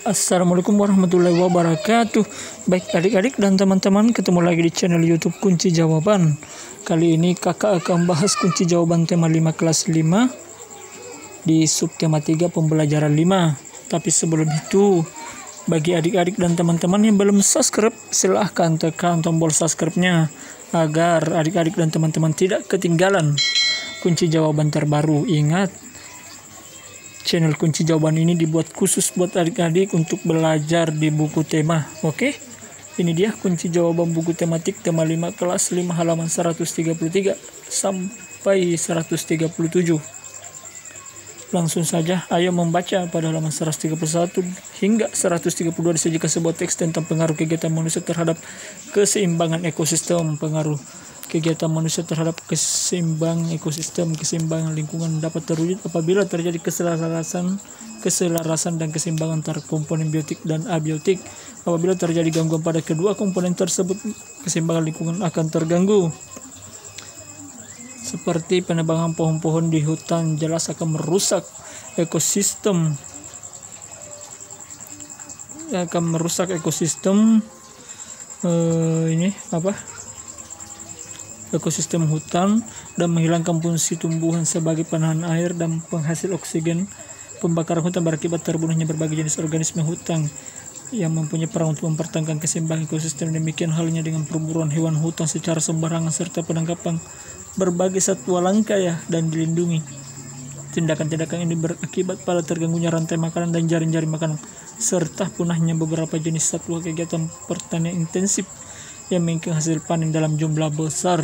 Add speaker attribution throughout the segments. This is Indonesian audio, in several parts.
Speaker 1: Assalamualaikum warahmatullahi wabarakatuh. Baik adik-adik dan teman-teman, ketemu lagi di channel YouTube Kunci Jawaban. Kali ini kakak akan bahas kunci jawaban tema 5 kelas 5 di subtema 3 pembelajaran 5. Tapi sebelum itu, bagi adik-adik dan teman-teman yang belum subscribe, silahkan tekan tombol subscribe-nya agar adik-adik dan teman-teman tidak ketinggalan kunci jawaban terbaru. Ingat, channel kunci jawaban ini dibuat khusus buat adik-adik untuk belajar di buku tema. Oke, ini dia kunci jawaban buku tematik tema 5 kelas 5 halaman 133 sampai 137. Langsung saja, ayo membaca. Pada halaman 131 hingga 132 disajikan sebuah teks tentang pengaruh kegiatan manusia terhadap keseimbangan ekosistem. Pengaruh kegiatan manusia terhadap keseimbangan ekosistem, keseimbangan lingkungan dapat terwujud apabila terjadi keselarasan dan keseimbangan antar komponen biotik dan abiotik. Apabila terjadi gangguan pada kedua komponen tersebut, keseimbangan lingkungan akan terganggu. Seperti penebangan pohon-pohon di hutan jelas akan merusak ekosistem. Ekosistem hutan dan menghilangkan fungsi tumbuhan sebagai penahan air dan penghasil oksigen. Pembakaran hutan berakibat terbunuhnya berbagai jenis organisme hutan yang mempunyai peran untuk mempertahankan keseimbangan ekosistem. Demikian halnya dengan perburuan hewan hutan secara sembarangan serta penangkapan berbagai satwa langka dan dilindungi. Tindakan-tindakan ini berakibat pada terganggunya rantai makanan dan jaring-jaring makanan serta punahnya beberapa jenis satwa. Kegiatan pertanian intensif yang menginginkan hasil panen dalam jumlah besar.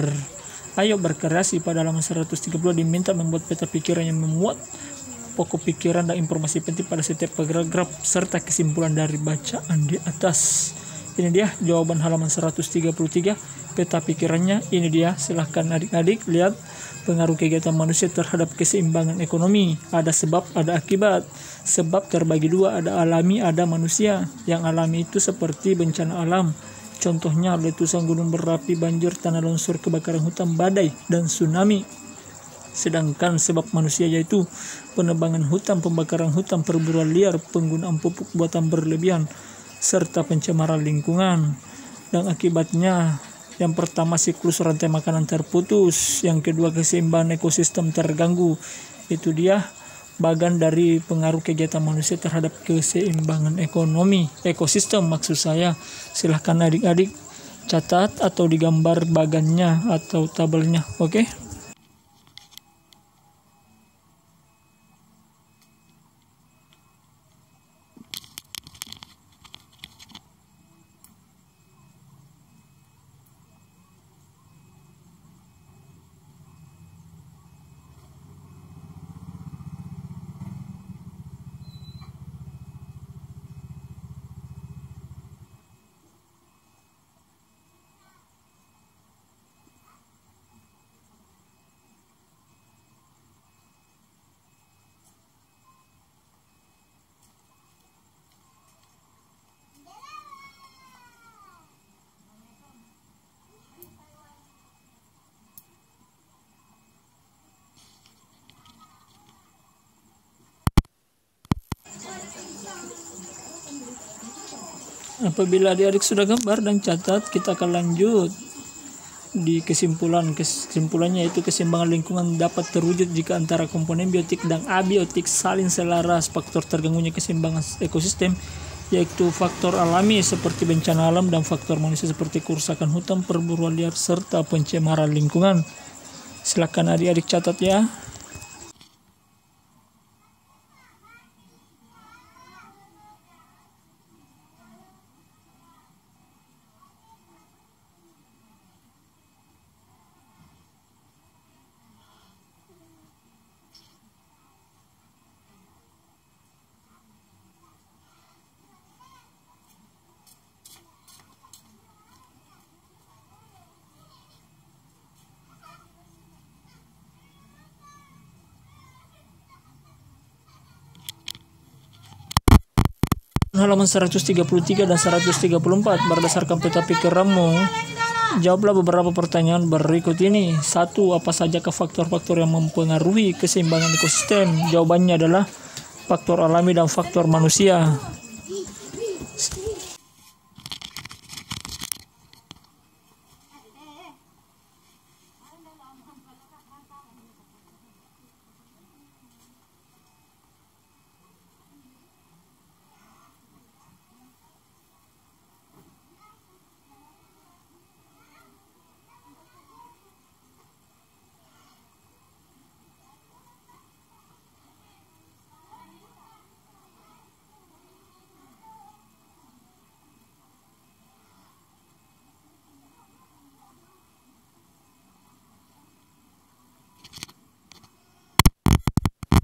Speaker 1: Ayo berkreasi. Pada halaman 130 diminta membuat peta pikiran yang memuat pokok pikiran dan informasi penting pada setiap paragraf serta kesimpulan dari bacaan di atas. Ini dia jawaban halaman 133, peta pikirannya. Ini dia, silahkan adik-adik lihat. Pengaruh kegiatan manusia terhadap keseimbangan ekonomi. Ada sebab, ada akibat. Sebab terbagi dua, ada alami, ada manusia. Yang alami itu seperti bencana alam. Contohnya letusan gunung berapi, banjir, tanah longsor, kebakaran hutan, badai, dan tsunami. Sedangkan sebab manusia yaitu penebangan hutan, pembakaran hutan, perburuan liar, penggunaan pupuk buatan berlebihan, serta pencemaran lingkungan. Dan akibatnya, yang pertama siklus rantai makanan terputus, yang kedua keseimbangan ekosistem terganggu. Itu dia bagian dari pengaruh kegiatan manusia terhadap keseimbangan ekosistem maksud saya. Silahkan adik-adik catat atau digambar bagannya atau tabelnya. Oke. Apabila adik-adik sudah gambar dan catat, kita akan lanjut di kesimpulan. Kesimpulannya yaitu keseimbangan lingkungan dapat terwujud jika antara komponen biotik dan abiotik saling selaras. Faktor terganggunya keseimbangan ekosistem yaitu faktor alami seperti bencana alam dan faktor manusia seperti kerusakan hutan, perburuan liar, serta pencemaran lingkungan. Silakan adik-adik catat ya. Halaman 133 dan 134 berdasarkan peta pikiranmu, jawablah beberapa pertanyaan berikut ini. 1. Apa saja faktor-faktor yang mempengaruhi keseimbangan ekosistem? Jawabannya adalah faktor alami dan faktor manusia.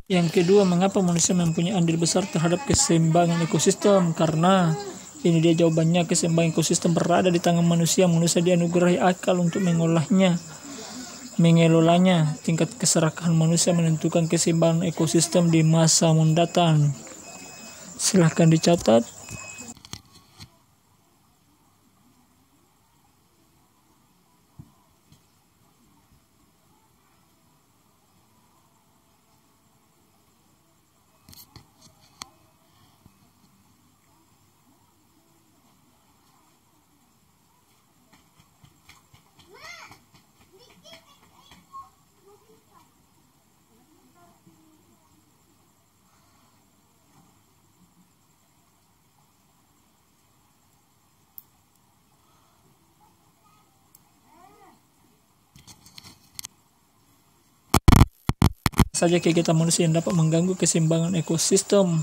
Speaker 1: Yang kedua, mengapa manusia mempunyai andil besar terhadap keseimbangan ekosistem? Karena ini dia jawabannya, keseimbangan ekosistem berada di tangan manusia. Manusia dianugerahi akal untuk mengelolanya. Tingkat keserakahan manusia menentukan keseimbangan ekosistem di masa mendatang. Silahkan dicatat. Saja kegiatan manusia yang dapat mengganggu keseimbangan ekosistem,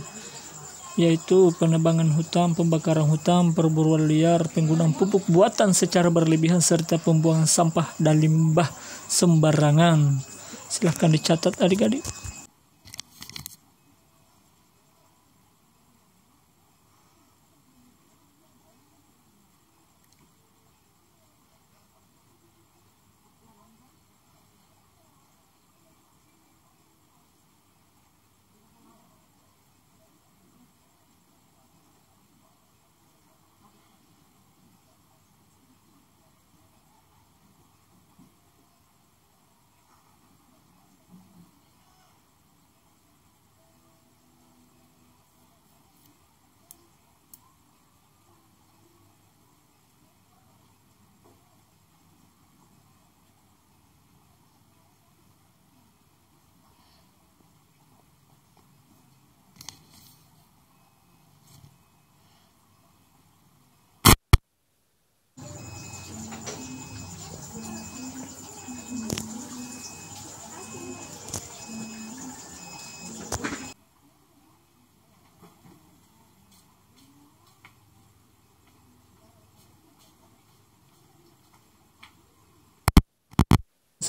Speaker 1: yaitu penebangan hutan, pembakaran hutan, perburuan liar, penggunaan pupuk buatan secara berlebihan, serta pembuangan sampah dan limbah sembarangan. Silahkan dicatat adik-adik.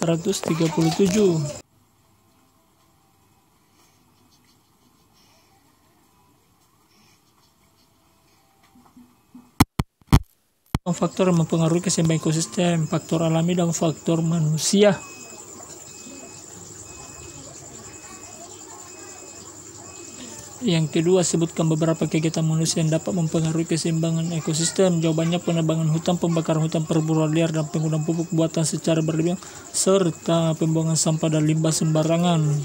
Speaker 1: (137) faktor yang mempengaruhi keseimbangan ekosistem, faktor alami dan faktor manusia. Yang kedua, sebutkan beberapa kegiatan manusia yang dapat mempengaruhi keseimbangan ekosistem. Jawabannya penebangan hutan, pembakaran hutan, perburuan liar, dan penggunaan pupuk buatan secara berlebihan, serta pembuangan sampah dan limbah sembarangan.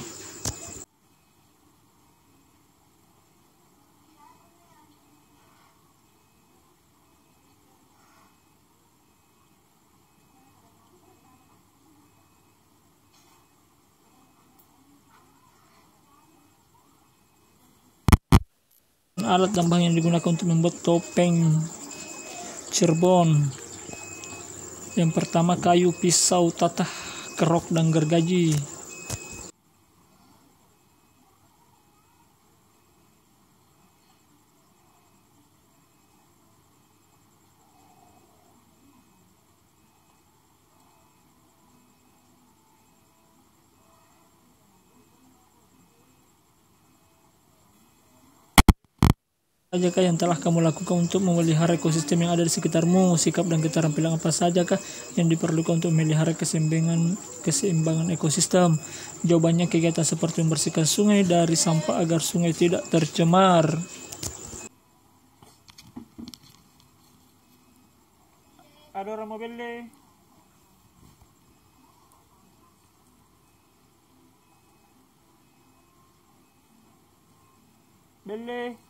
Speaker 1: Alat dan bahan yang digunakan untuk membuat topeng Cirebon. Yang pertama, kayu, pisau, tatah, kerok, dan gergaji. Sajakah yang telah kamu lakukan untuk memelihara ekosistem yang ada di sekitarmu? Sikap dan keterampilan apa sajakah yang diperlukan untuk memelihara keseimbangan ekosistem? Jawabannya kegiatan seperti membersihkan sungai dari sampah agar sungai tidak tercemar. Ada orang mau beli? Beli?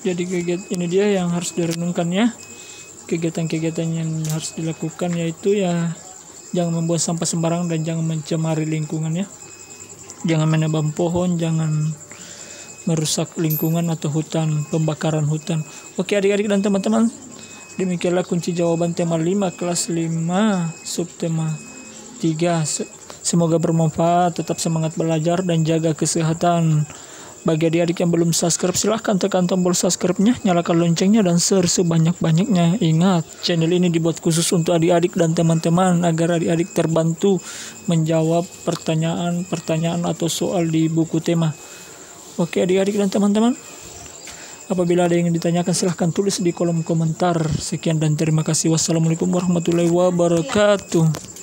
Speaker 1: Jadi kegiatan ini dia yang harus direnungkan ya. Kegiatan-kegiatan yang harus dilakukan yaitu ya jangan membuang sampah sembarangan dan jangan mencemari lingkungan ya. Jangan menebang pohon, jangan merusak lingkungan atau hutan, pembakaran hutan. Oke adik-adik dan teman-teman, demikianlah kunci jawaban tema 5 kelas 5 subtema 3. Semoga bermanfaat, tetap semangat belajar dan jaga kesehatan. Bagi adik-adik yang belum subscribe, silahkan tekan tombol subscribe-nya, nyalakan loncengnya, dan share sebanyak-banyaknya. Ingat, channel ini dibuat khusus untuk adik-adik dan teman-teman agar adik-adik terbantu menjawab pertanyaan-pertanyaan atau soal di buku tema. Oke adik-adik dan teman-teman, apabila ada yang ditanyakan silahkan tulis di kolom komentar. Sekian dan terima kasih. Wassalamualaikum warahmatullahi wabarakatuh.